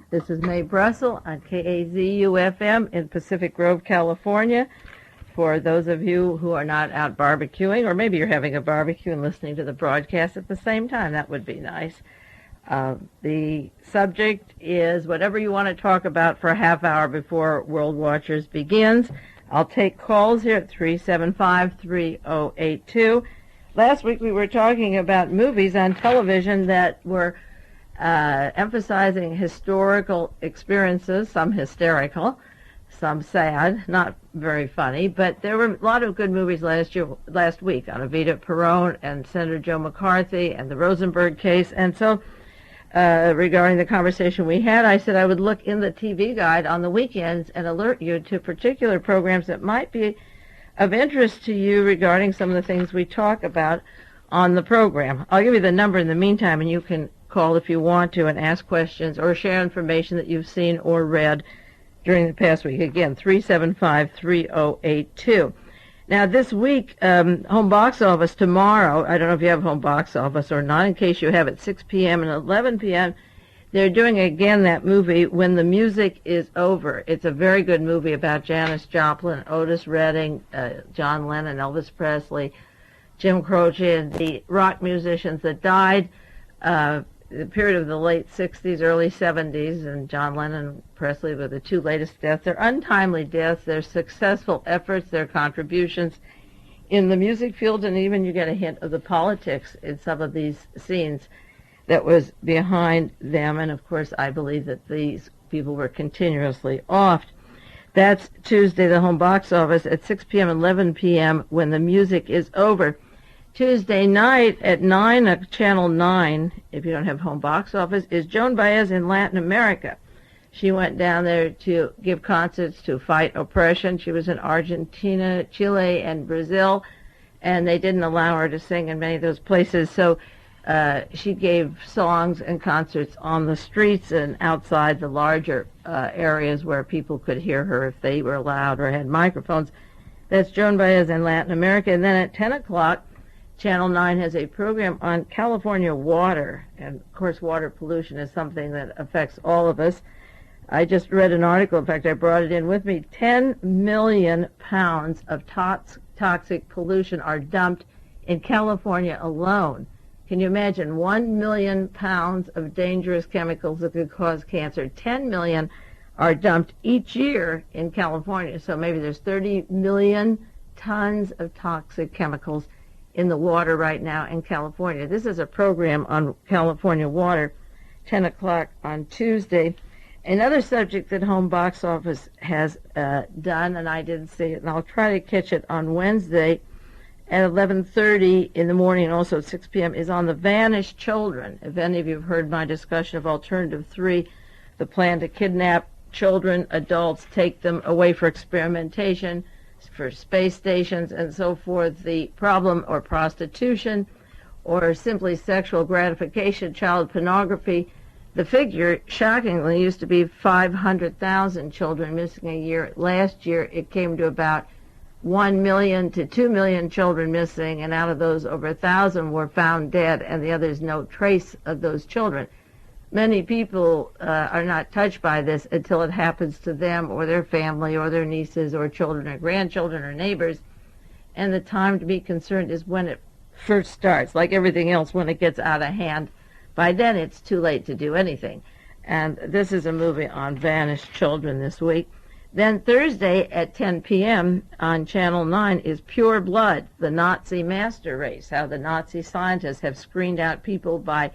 This is Mae Brussell on KAZU-FM in Pacific Grove, California. For those of you who are not out barbecuing, or maybe you're having a barbecue and listening to the broadcast at the same time, that would be nice. The subject is whatever you want to talk about for a half hour before World Watchers begins. I'll take calls here at 375-3082. Last week we were talking about movies on television that were emphasizing historical experiences, some hysterical, some sad, not very funny, but there were a lot of good movies last week on Evita Peron and Senator Joe McCarthy and the Rosenberg case. And so regarding the conversation we had, I said I would look in the TV guide on the weekends and alert you to particular programs that might be of interest to you regarding some of the things we talk about on the program. I'll give you the number in the meantime, and you can call if you want to and ask questions or share information that you've seen or read during the past week. Again, 375-3082. Now, this week, home box office tomorrow, I don't know if you have home box office or not, in case you have at 6 p.m. and 11 p.m., they're doing again that movie, When the Music Is Over. It's a very good movie about Janis Joplin, Otis Redding, John Lennon, Elvis Presley, Jim Croce, and the rock musicians that died the period of the late 60s, early 70s, and John Lennon and Presley were the two latest deaths. They're untimely deaths. They're successful efforts. They're contributions in the music field, and even you get a hint of the politics in some of these scenes that was behind them. And, of course, I believe that these people were continuously offed. That's Tuesday, the home box office, at 6 p.m., 11 p.m., When the Music Is Over. Tuesday night at 9, Channel 9, if you don't have home box office, is Joan Baez in Latin America. She went down there to give concerts to fight oppression. She was in Argentina, Chile, and Brazil, and they didn't allow her to sing in many of those places. So she gave songs and concerts on the streets and outside the larger areas where people could hear her if they were allowed or had microphones. That's Joan Baez in Latin America. And then at 10 o'clock, Channel 9 has a program on California water, and of course water pollution is something that affects all of us. I just read an article, in fact I brought it in with me, 10 million pounds of toxic pollution are dumped in California alone. Can you imagine 1 million pounds of dangerous chemicals that could cause cancer? 10 million are dumped each year in California, so maybe there's 30 million tons of toxic chemicals in the water right now in California. This is a program on California water, 10 o'clock on Tuesday. Another subject that home box office has done, and I didn't see it, and I'll try to catch it on Wednesday at 11:30 in the morning, and also at 6 p.m., is on the vanished children. If any of you have heard my discussion of Alternative 3, the plan to kidnap children, adults, take them away for experimentation, for space stations and so forth, the problem or prostitution or simply sexual gratification, child pornography. The figure, shockingly, used to be 500,000 children missing a year. Last year it came to about 1 million to 2 million children missing, and out of those over 1,000 were found dead, and the others no trace of those children. Many people are not touched by this until it happens to them or their family or their nieces or children or grandchildren or neighbors. And the time to be concerned is when it first starts. Like everything else, when it gets out of hand, by then it's too late to do anything. And this is a movie on vanished children this week. Then Thursday at 10 p.m. on Channel 9 is Pure Blood, the Nazi master race, how the Nazi scientists have screened out people by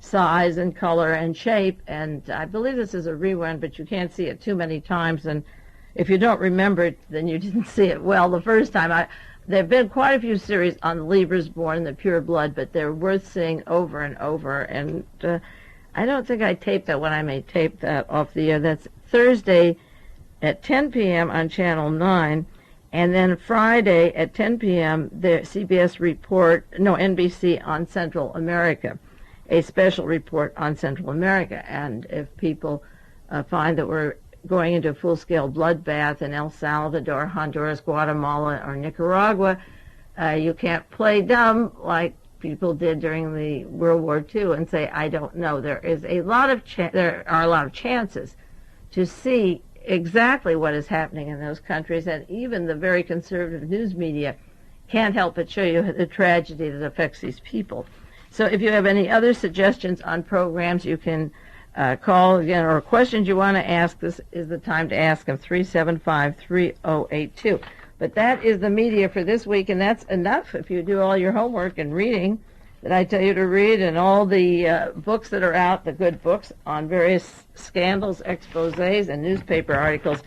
size and color and shape, and I believe this is a rerun, but you can't see it too many times, and if you don't remember it, then you didn't see it well the first time. There have been quite a few series on the Lieber's Born, the Pure Blood, but they're worth seeing over and over, and I don't think I taped that one. I may tape that off the air. That's Thursday at 10 p.m. on Channel 9, and then Friday at 10 p.m. the NBC on Central America, a special report on Central America. And if people find that we're going into a full-scale bloodbath in El Salvador, Honduras, Guatemala, or Nicaragua, you can't play dumb like people did during the World War II and say, I don't know. There are a lot of chances to see exactly what is happening in those countries, and even the very conservative news media can't help but show you the tragedy that affects these people. So if you have any other suggestions on programs, you can call again, or questions you want to ask. This is the time to ask them, 375-3082. But that is the media for this week, and that's enough if you do all your homework and reading that I tell you to read, and all the books that are out, the good books on various scandals, exposés, and newspaper articles.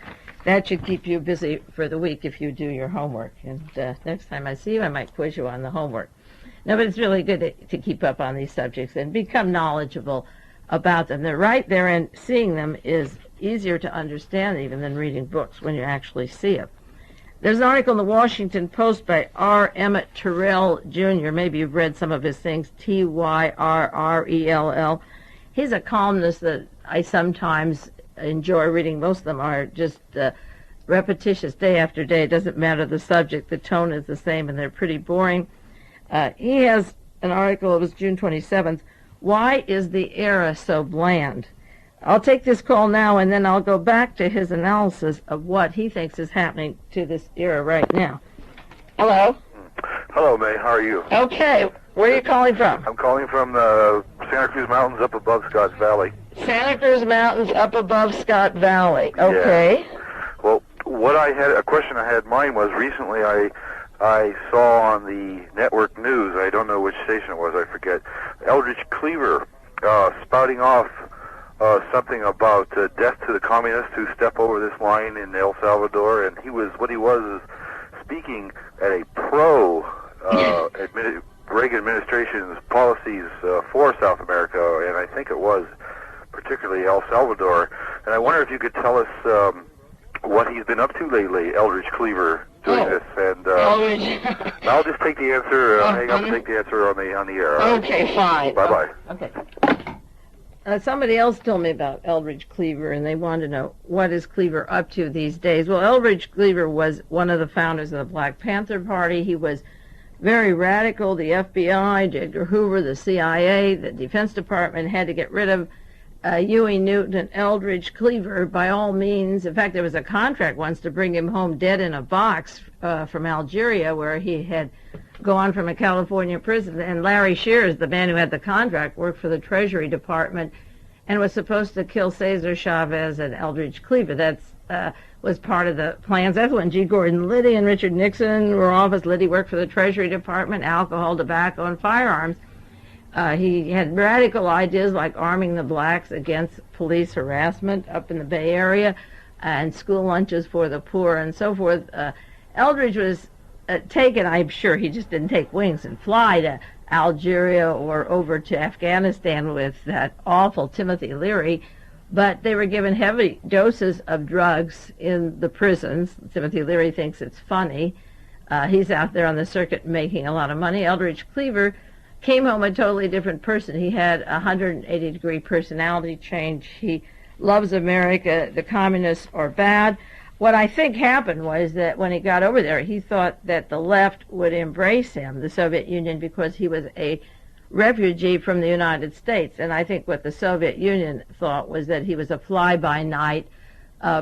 That should keep you busy for the week if you do your homework. And next time I see you, I might quiz you on the homework. No, but it's really good to keep up on these subjects and become knowledgeable about them. They're right there, and seeing them is easier to understand even than reading books when you actually see it. There's an article in the Washington Post by R. Emmett Terrell, Jr. Maybe you've read some of his things, Tyrrell. He's a columnist that I sometimes enjoy reading. Most of them are just repetitious day after day. It doesn't matter the subject. The tone is the same, and they're pretty boring. He has an article, it was June 27th, Why is the Era So Bland? I'll take this call now, and then I'll go back to his analysis of what he thinks is happening to this era right now. Hello? Hello, Mae. How are you? Okay. Where are you calling from? I'm calling from the Santa Cruz Mountains up above Scotts Valley. Santa Cruz Mountains up above Scott Valley. Okay. Yeah. Well, a question I had in mind was recently I saw on the network news, I don't know which station it was, I forget, Eldridge Cleaver spouting off something about death to the communists who step over this line in El Salvador, and what he was is speaking at a pro Reagan administration's policies for South America, and I think it was particularly El Salvador. And I wonder if you could tell us what he's been up to lately, Eldridge Cleaver, doing this. And I'll just take the answer. Hang up and take the answer on the air. Okay, fine. Bye-bye. Okay. Somebody else told me about Eldridge Cleaver, and they wanted to know, what is Cleaver up to these days? Well, Eldridge Cleaver was one of the founders of the Black Panther Party. He was very radical. The FBI, J. Edgar Hoover, the CIA, the Defense Department had to get rid of Huey Newton and Eldridge Cleaver by all means. In fact, there was a contract once to bring him home dead in a box from Algeria, where he had gone from a California prison. And Larry Shears, the man who had the contract, worked for the Treasury Department and was supposed to kill Cesar Chavez and Eldridge Cleaver. That was part of the plans. That's when G. Gordon Liddy and Richard Nixon were office. Liddy worked for the Treasury Department, alcohol, tobacco, and firearms. He had radical ideas like arming the blacks against police harassment up in the Bay Area, and school lunches for the poor and so forth. Eldridge was taken, I'm sure he just didn't take wings and fly to Algeria or over to Afghanistan with that awful Timothy Leary, but they were given heavy doses of drugs in the prisons. Timothy Leary thinks it's funny. He's out there on the circuit making a lot of money. Eldridge Cleaver came home a totally different person. He had a 180-degree personality change. He loves America. The communists are bad. What I think happened was that when he got over there, he thought that the left would embrace him, the Soviet Union, because he was a refugee from the United States. And I think what the Soviet Union thought was that he was a fly-by-night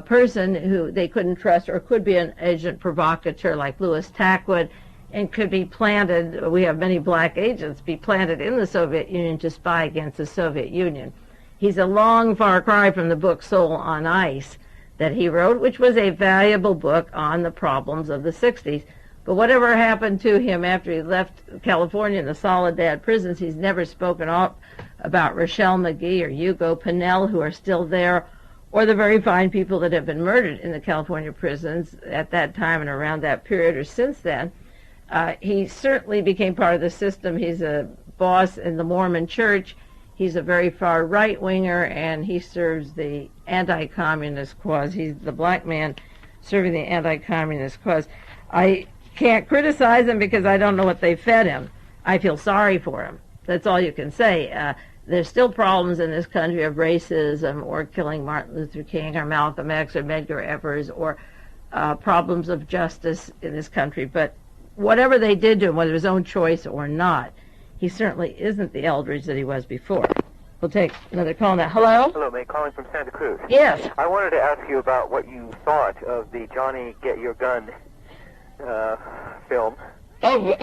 person who they couldn't trust, or could be an agent provocateur like Louis Tackwood, and could be planted, we have many black agents, be planted in the Soviet Union to spy against the Soviet Union. He's a long far cry from the book Soul on Ice that he wrote, which was a valuable book on the problems of the 60s. But whatever happened to him after he left California in the Soledad prisons, he's never spoken up about Rochelle McGee or Hugo Pinell, who are still there, or the very fine people that have been murdered in the California prisons at that time and around that period or since then. He certainly became part of the system. He's a boss in the Mormon Church. He's a very far right-winger, and he serves the anti-communist cause. He's the black man serving the anti-communist cause. I can't criticize him because I don't know what they fed him. I feel sorry for him. That's all you can say. There's still problems in this country of racism, or killing Martin Luther King or Malcolm X or Medgar Evers, or problems of justice in this country. But whatever they did to him, whether it was his own choice or not, he certainly isn't the Eldridge that he was before. We'll take another call now. Hello? Hello, Mae, calling from Santa Cruz. Yes. I wanted to ask you about what you thought of the Johnny Get Your Gun film. Oh,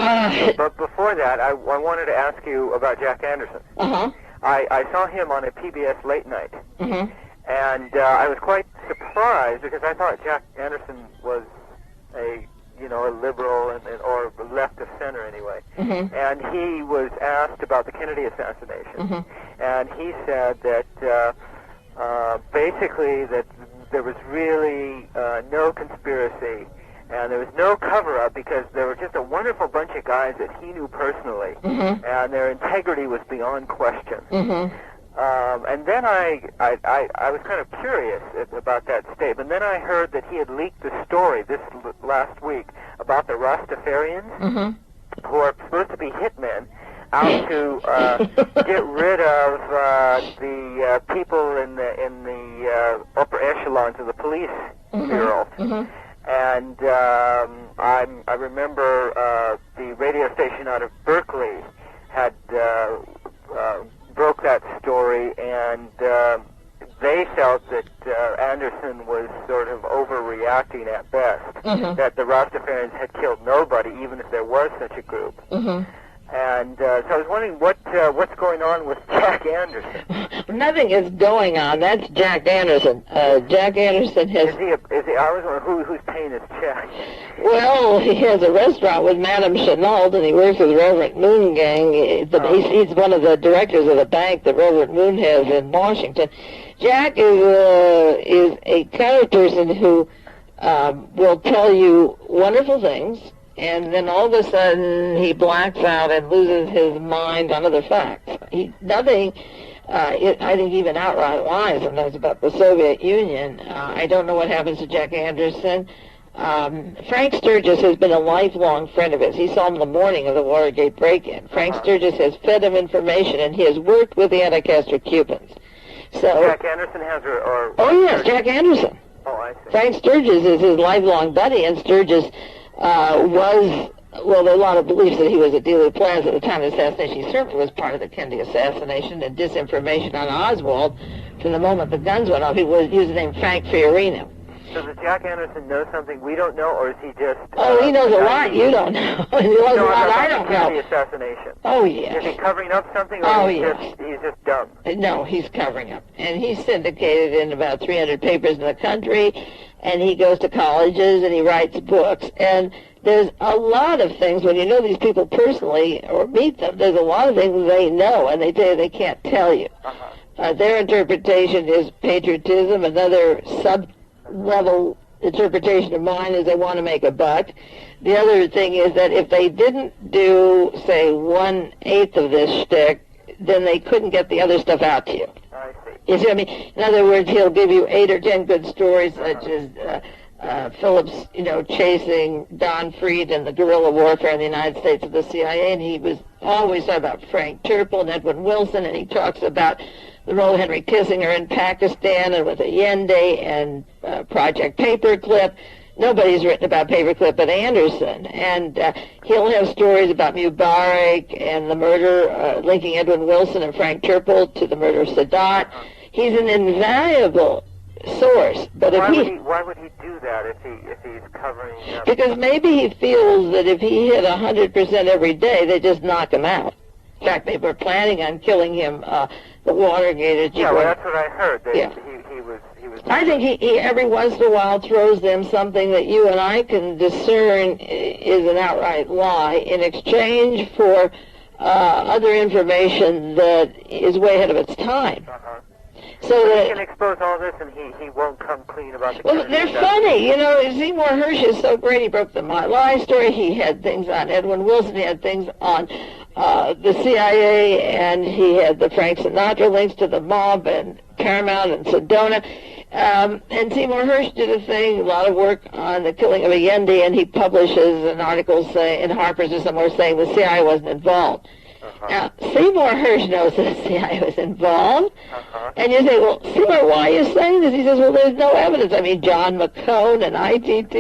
But before that, I wanted to ask you about Jack Anderson. uh-huh. I saw him on a PBS late night, Mm-hmm. and I was quite surprised because I thought Jack Anderson was a liberal or left of center anyway. Mm-hmm. And he was asked about the Kennedy assassination, Mm-hmm. and he said that basically that there was really no conspiracy and there was no cover-up because there were just a wonderful bunch of guys that he knew personally, Mm-hmm. and their integrity was beyond question. Mm-hmm. And then I was kind of curious about that statement. Then I heard that he had leaked the story this last week about the Rastafarians, Mm-hmm. who are supposed to be hitmen out to get rid of the people in the upper echelons of the police bureau. Mm-hmm. And I remember the radio station out of Berkeley had broke that story, and they felt that Anderson was sort of overreacting at best, Mm-hmm. that the Rastafarians had killed nobody, even if there was such a group. Mm-hmm. And so I was wondering what's going on with Jack Anderson. Nothing is going on. That's Jack Anderson. Jack Anderson has... Is he? I was wondering who's paying his check. Well, he has a restaurant with Madame Chenault, and he works with Reverend Moon Gang. He's one of the directors of the bank that Reverend Moon has in Washington. Jack is a kind of person who will tell you wonderful things, and then all of a sudden he blacks out and loses his mind on other facts. I think even outright lies sometimes about the Soviet Union. I don't know what happens to Jack Anderson. Frank Sturgis has been a lifelong friend of his. He saw him the morning of the Watergate break-in. Frank Sturgis has fed him information, and he has worked with the anti-Castro Cubans. So, Jack Anderson has or oh yes, Jack Anderson. Oh, I see. Frank Sturgis is his lifelong buddy, and Sturgis was, well, there are a lot of beliefs that he was at Dealey Plaza at the time of the assassination. He certainly was part of the Kennedy assassination and disinformation on Oswald from the moment the guns went off. He used the name Frank Fiorino. So does Jack Anderson know something we don't know, or is he just... Oh, he knows a lot you don't know. He knows a lot I don't know. The assassination. Oh, yes. Is he covering up something, or Oh, he's yes. just dumb? No, he's covering up. And he's syndicated in about 300 papers in the country, and he goes to colleges, and he writes books. And there's a lot of things, when you know these people personally or meet them, there's a lot of things they know, and they tell you they can't tell you. Their interpretation is patriotism. Another sub-level interpretation of mine is they want to make a buck. The other thing is that if they didn't do, say, 1/8 of this shtick, then they couldn't get the other stuff out to you. I see. You see what I mean? In other words, he'll give you 8 or 10 good stories, such as Phillips, chasing Don Freed and the guerrilla warfare in the United States of the CIA, and he was always talking about Frank Turple and Edwin Wilson, and he talks about the role of Henry Kissinger in Pakistan and with Allende and Project Paperclip. Nobody's written about Paperclip but Anderson. And he'll have stories about Mubarak and the murder, linking Edwin Wilson and Frank Turple to the murder of Sadat. He's an invaluable source. But why would he do that if he's covering up? Because maybe he feels that if he hit 100% every day, they just knock him out. In fact, they were planning on killing him. The Watergate. Yeah, well, that's what I heard. That Yeah. he was. I think he every once in a while throws them something that you and I can discern is an outright lie in exchange for other information that is way ahead of its time. So he that can expose all this, and he won't come clean about the. well, they're funny. Seymour Hersh is so great. He broke the My Lai story. He had things on Edwin Wilson. He had things on the CIA, and he had the Frank Sinatra links to the mob and Paramount and Sedona. And Seymour Hersh did a lot of work on the killing of Allende, and he publishes an article in Harper's or somewhere saying the CIA wasn't involved. Now, Seymour Hersh knows that the CIA was involved. And you say, well, Seymour, why are you saying this? He says, well, there's no evidence. I mean, John McCone and ITT,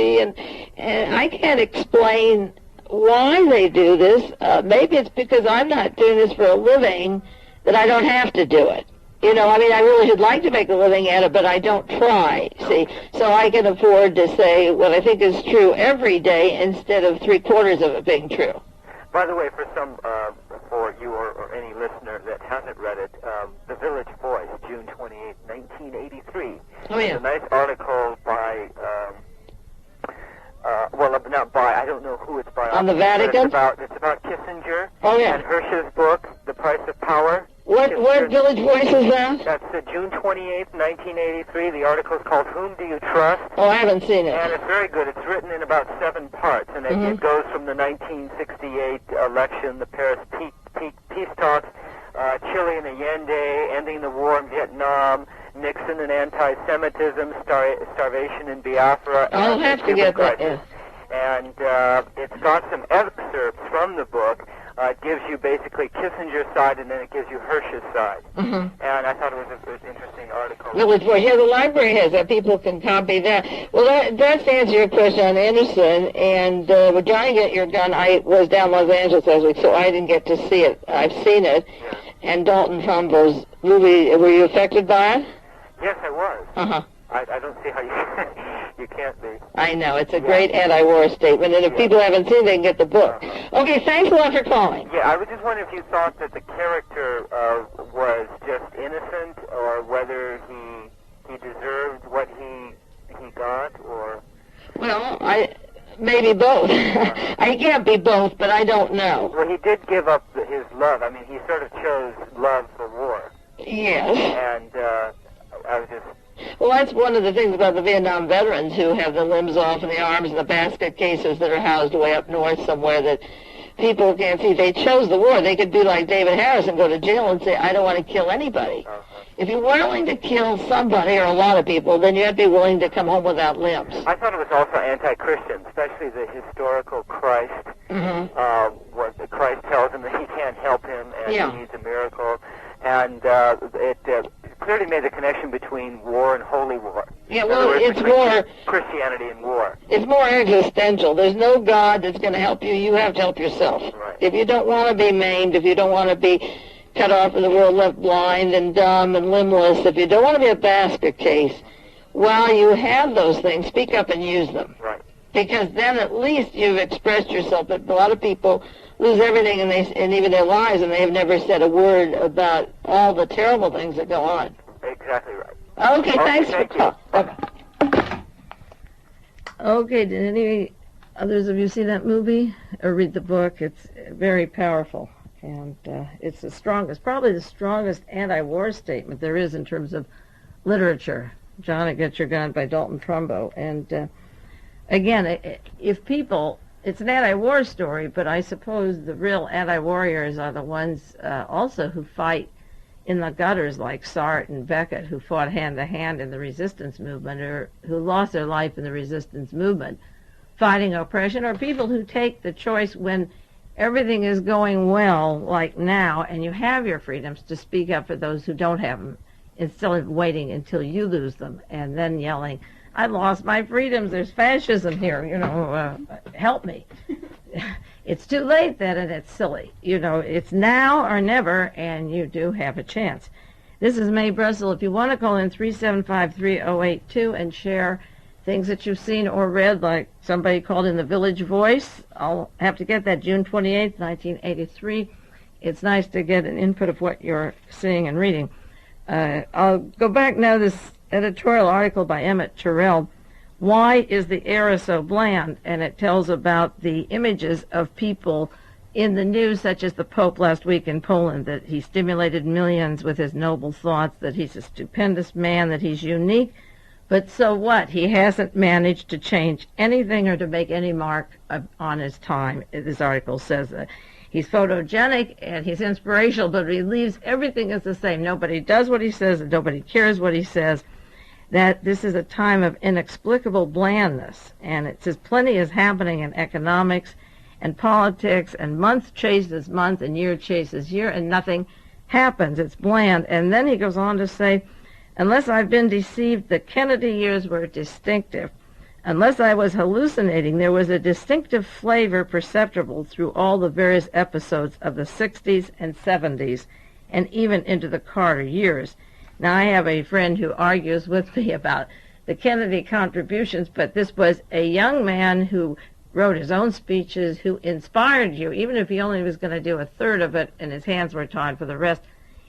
and I can't explain why they do this. Maybe it's because I'm not doing this for a living that I don't have to do it. You know, I mean, I really would like to make a living at it, but I don't try, see. So I can afford to say what I think is true every day instead of three-quarters of it being true. By the way, for you or any listener that hasn't read it, The Village Voice, June 28, 1983. Oh, yeah. It's a nice article by, not by, I don't know who it's by. On the Vatican? It's about Kissinger. Oh, yeah. And Hirsch's book, The Price of Power. What Village Voice is that? That's June 28th, 1983. The article is called Whom Do You Trust? Oh, I haven't seen it. And it's very good. It's written in about 7 parts, and it goes from the 1968 election, the Paris peace talks, Chile and Allende, ending the war in Vietnam, Nixon and anti-Semitism, starvation in Biafra. I'll have to get that. Yeah. And it's got some excerpts from the book. It gives you basically Kissinger's side, and then it gives you Hirsch's side. And I thought it was an interesting article. Village Voice. Yeah, the library has that. People can copy that. Well, that's to answer your question on Anderson. And with Johnny Get Your Gun, I was down Los Angeles last week, so I didn't get to see it. I've seen it. Yeah. And Dalton Trumbo's movie, were you affected by it? Yes, I was. I don't see how you can't be. I know. It's a great anti-war statement, and if people haven't seen it, they can get the book. Okay, thanks a lot for calling. Yeah, I was just wondering if you thought that the character was just innocent, or whether he deserved what he got, or... Well, maybe both. I can't be both, but I don't know. Well, he did give up his love. I mean, he sort of chose love for war. Yes. And I was just... Well, that's one of the things about the Vietnam veterans who have the limbs off and the arms and the basket cases that are housed way up north somewhere that people can't see. They chose the war. They could be like David Harris and go to jail and say, I don't want to kill anybody. If you're willing to kill somebody or a lot of people, then you have to be willing to come home without limbs. I thought it was also anti-Christian, especially the historical Christ. What the Christ tells him that he can't help him and he needs a miracle. And it clearly made the connection between war and holy war. Yeah, well, it's more... Christianity and war. It's more existential. There's no God that's going to help you. You have to help yourself. Right. If you don't want to be maimed, if you don't want to be cut off from the world, left blind and dumb and limbless, if you don't want to be a basket case, while you have those things, speak up and use them. Right. Because then at least you've expressed yourself. But a lot of people lose everything and even their lives, and they have never said a word about all the terrible things that go on. Exactly right. Okay, thanks for calling. Bye-bye. Okay, did any others of you see that movie or read the book? It's very powerful, and it's probably the strongest anti-war statement there is in terms of literature. Johnny Get Your Gun by Dalton Trumbo. And again, if people... It's an anti-war story, but I suppose the real anti-warriors are the ones also who fight in the gutters, like Sartre and Beckett, who fought hand-to-hand in the resistance movement, or who lost their life in the resistance movement, fighting oppression, or people who take the choice when everything is going well, like now, and you have your freedoms, to speak up for those who don't have them, instead of waiting until you lose them, and then yelling, I lost my freedoms, there's fascism here, help me. It's too late then, and it's silly. It's now or never, and you do have a chance. This is Mae Brussell. If you want to call in 375-3082 and share things that you've seen or read, like somebody called in The Village Voice, I'll have to get that June 28th, 1983. It's nice to get an input of what you're seeing and reading. I'll go back now to this editorial article by Emmett Terrell, Why is the Era So Bland? And it tells about the images of people in the news, such as the Pope last week in Poland, that he stimulated millions with his noble thoughts, that he's a stupendous man, that he's unique. But so what? He hasn't managed to change anything or to make any mark on his time. This article says that. He's photogenic and he's inspirational, but he leaves everything as the same. Nobody does what he says and nobody cares what he says. That this is a time of inexplicable blandness. And it says plenty is happening in economics and politics, and month chases month and year chases year, and nothing happens. It's bland. And then he goes on to say, unless I've been deceived, the Kennedy years were distinctive. Unless I was hallucinating, there was a distinctive flavor perceptible through all the various episodes of the 60s and 70s, and even into the Carter years. Now, I have a friend who argues with me about the Kennedy contributions, but this was a young man who wrote his own speeches, who inspired you, even if he only was going to do a third of it and his hands were tied for the rest.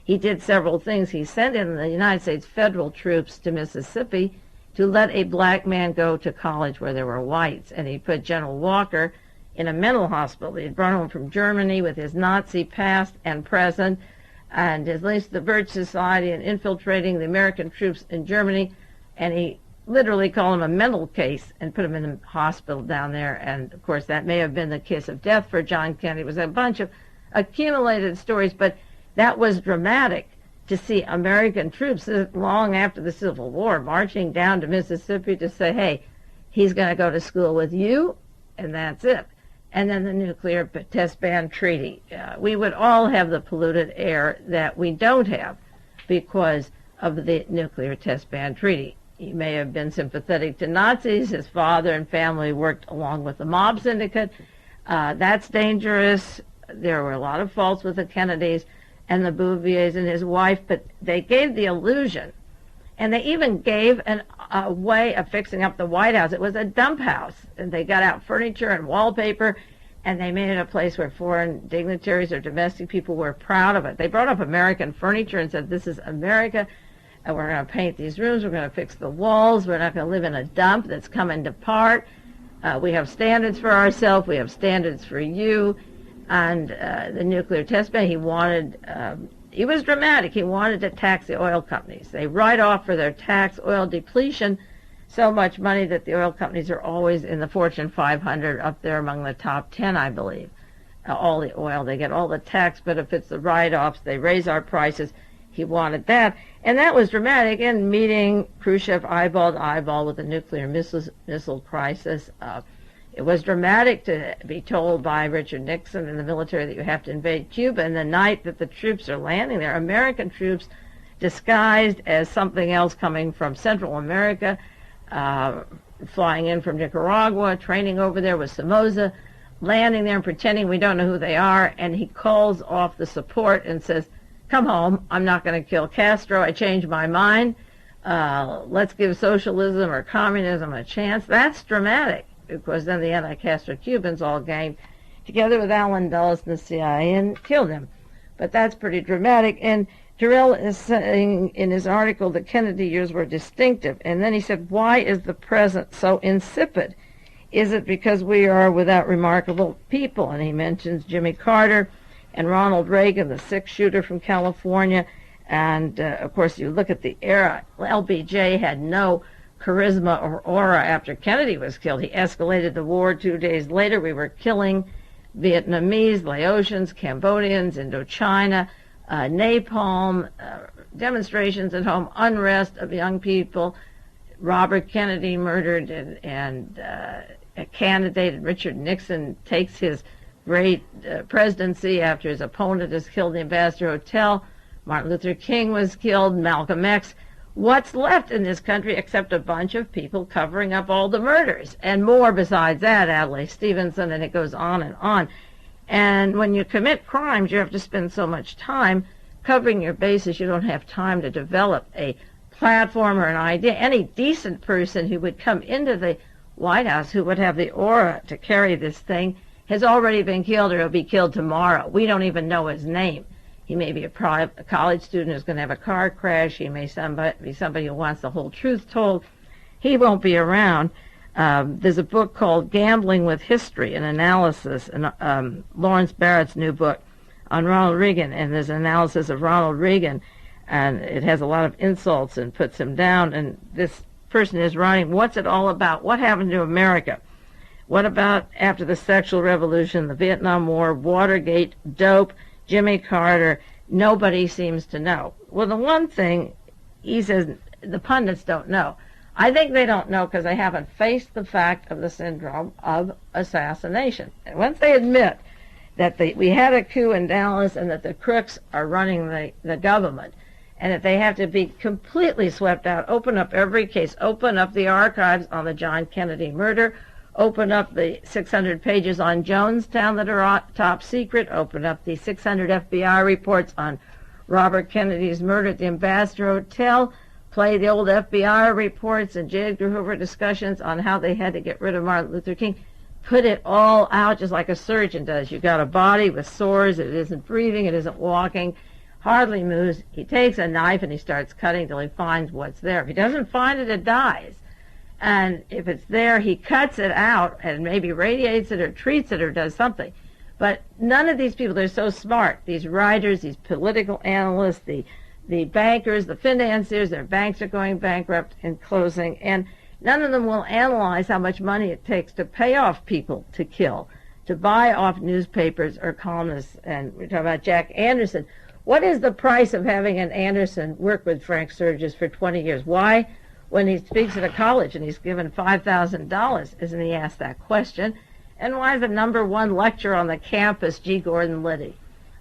He did several things. He sent in the United States federal troops to Mississippi to let a black man go to college where there were whites, and he put General Walker in a mental hospital. He had brought him from Germany with his Nazi past and present, and his links to the Birch Society and infiltrating the American troops in Germany, and he literally called him a mental case and put him in a hospital down there. And of course that may have been the kiss of death for John Kennedy. It was a bunch of accumulated stories, but that was dramatic to see American troops long after the Civil War marching down to Mississippi to say, hey, he's going to go to school with you, and that's it. And then the nuclear test ban treaty. We would all have the polluted air that we don't have because of the nuclear test ban treaty. He may have been sympathetic to Nazis. His father and family worked along with the mob syndicate. That's dangerous. There were a lot of faults with the Kennedys and the Bouviers and his wife, but they gave the illusion, and they even gave a way of fixing up the White House. It was a dump house, and they got out furniture and wallpaper, and they made it a place where foreign dignitaries or domestic people were proud of it. They brought up American furniture and said, this is America, and we're going to paint these rooms, we're going to fix the walls, we're not going to live in a dump that's coming to part. We have standards for ourselves, we have standards for you. And the nuclear test ban, he was dramatic. He wanted to tax the oil companies. They write off for their tax oil depletion so much money that the oil companies are always in the Fortune 500, up there among the top 10, I believe. All the oil, they get all the tax benefits, the write-offs, they raise our prices. He wanted that. And that was dramatic. And meeting Khrushchev eyeball to eyeball with the nuclear missile crisis, it was dramatic to be told by Richard Nixon and the military that you have to invade Cuba. And the night that the troops are landing there, American troops disguised as something else coming from Central America, flying in from Nicaragua, training over there with Somoza, landing there and pretending we don't know who they are. And he calls off the support and says, come home, I'm not going to kill Castro, I changed my mind. Let's give socialism or communism a chance. That's dramatic, because then the anti-Castro Cubans all gang together with Allen Dulles and the CIA and killed him. But that's pretty dramatic. And Terrell is saying in his article the Kennedy years were distinctive. And then he said, why is the present so insipid? Is it because we are without remarkable people? And he mentions Jimmy Carter and Ronald Reagan, the six-shooter from California. And, of course, you look at the era. LBJ had no charisma or aura after Kennedy was killed. He escalated the war 2 days later. We were killing Vietnamese, Laotians, Cambodians, Indochina, napalm, demonstrations at home, unrest of young people. Robert Kennedy murdered, and a candidate, Richard Nixon, takes his great presidency after his opponent is killed in the Ambassador Hotel. Martin Luther King was killed, Malcolm X. What's left in this country except a bunch of people covering up all the murders? And more besides that, Adlai Stevenson, and it goes on and on. And when you commit crimes, you have to spend so much time covering your bases, you don't have time to develop a platform or an idea. Any decent person who would come into the White House, who would have the aura to carry this thing, has already been killed or will be killed tomorrow. We don't even know his name. He may be a college student who's going to have a car crash. He may be somebody who wants the whole truth told. He won't be around. There's a book called Gambling with History, an analysis, and Lawrence Barrett's new book on Ronald Reagan, and there's an analysis of Ronald Reagan, and it has a lot of insults and puts him down. And this person is writing, what's it all about? What happened to America? What about after the sexual revolution, the Vietnam War, Watergate, dope, Jimmy Carter? Nobody seems to know. Well, the one thing, he says, the pundits don't know. I think they don't know because they haven't faced the fact of the syndrome of assassination. And once they admit that we had a coup in Dallas and that the crooks are running the government, And if they have to be completely swept out, open up every case, open up the archives on the John Kennedy murder, open up the 600 pages on Jonestown that are top secret, open up the 600 FBI reports on Robert Kennedy's murder at the Ambassador Hotel, play the old FBI reports and J. Edgar Hoover discussions on how they had to get rid of Martin Luther King. Put it all out just like a surgeon does. You've got a body with sores, it isn't breathing, it isn't walking, hardly moves. He takes a knife and he starts cutting till he finds what's there. If he doesn't find it, it dies. And if it's there, he cuts it out and maybe radiates it or treats it or does something. But none of these people, they're so smart, these writers, these political analysts, the bankers, the financiers, their banks are going bankrupt and closing, and none of them will analyze how much money it takes to pay off people to kill, to buy off newspapers or columnists. And we're talking about Jack Anderson. What is the price of having an Anderson work with Frank Sturgis for 20 years? Why, when he speaks at a college and he's given $5,000, isn't he asked that question? And why the #1 lecturer on the campus, G. Gordon Liddy?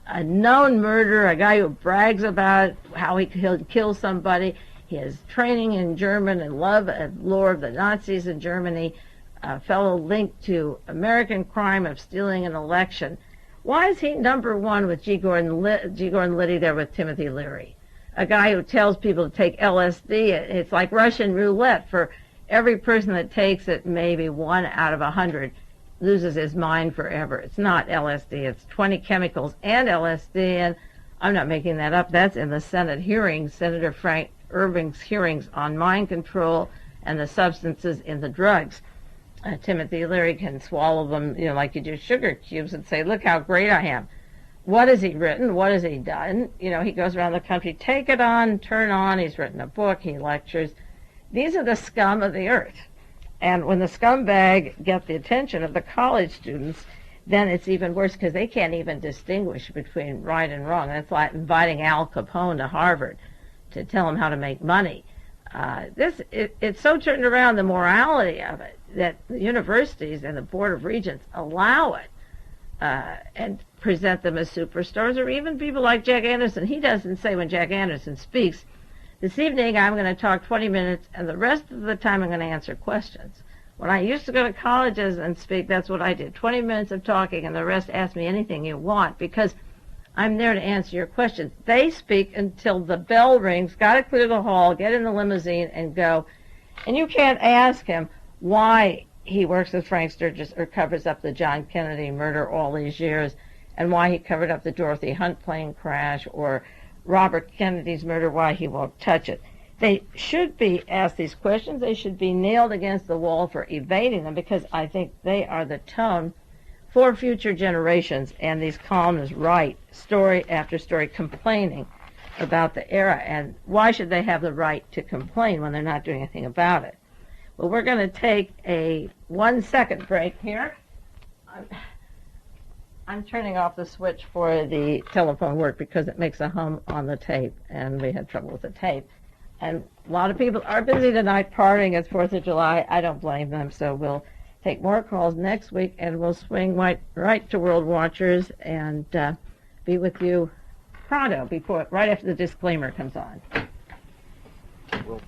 A known murderer, a guy who brags about how he'll kill somebody. He has training in German and love and lore of the Nazis in Germany, a fellow linked to American crime of stealing an election. Why is he #1 with G. Gordon Liddy there with Timothy Leary? A guy who tells people to take LSD. It's like Russian roulette. For every person that takes it, maybe 1 out of 100 loses his mind forever. It's not LSD. It's 20 chemicals and LSD, and I'm not making that up. That's in the Senate hearings, Senator Frank Irving's hearings on mind control and the substances in the drugs. Timothy Leary can swallow them, like you do sugar cubes and say, look how great I am. What has he written? What has he done? He goes around the country, take it on, turn on. He's written a book. He lectures. These are the scum of the earth. And when the scumbag get the attention of the college students, then it's even worse because they can't even distinguish between right and wrong. That's like inviting Al Capone to Harvard to tell him how to make money. It's so turned around, the morality of it, that the universities and the Board of Regents allow it and present them as superstars, or even people like Jack Anderson. He doesn't say when Jack Anderson speaks, this evening I'm going to talk 20 minutes, and the rest of the time I'm going to answer questions. When I used to go to colleges and speak, that's what I did. 20 minutes of talking, and the rest ask me anything you want, because I'm there to answer your questions. They speak until the bell rings, got to clear the hall, get in the limousine, and go. And you can't ask him why he works with Frank Sturgis or covers up the John Kennedy murder all these years, and why he covered up the Dorothy Hunt plane crash, or Robert Kennedy's murder, why he won't touch it. They should be asked these questions. They should be nailed against the wall for evading them, because I think they are the tone for future generations. And these columnists write story after story complaining about the era. And why should they have the right to complain when they're not doing anything about it? Well, we're going to take a 1-second break here. I'm turning off the switch for the telephone work because it makes a hum on the tape, and we had trouble with the tape. And a lot of people are busy tonight partying. It's 4th of July. I don't blame them. So we'll take more calls next week, and we'll swing right to World Watchers and be with you pronto, right after the disclaimer comes on. Well.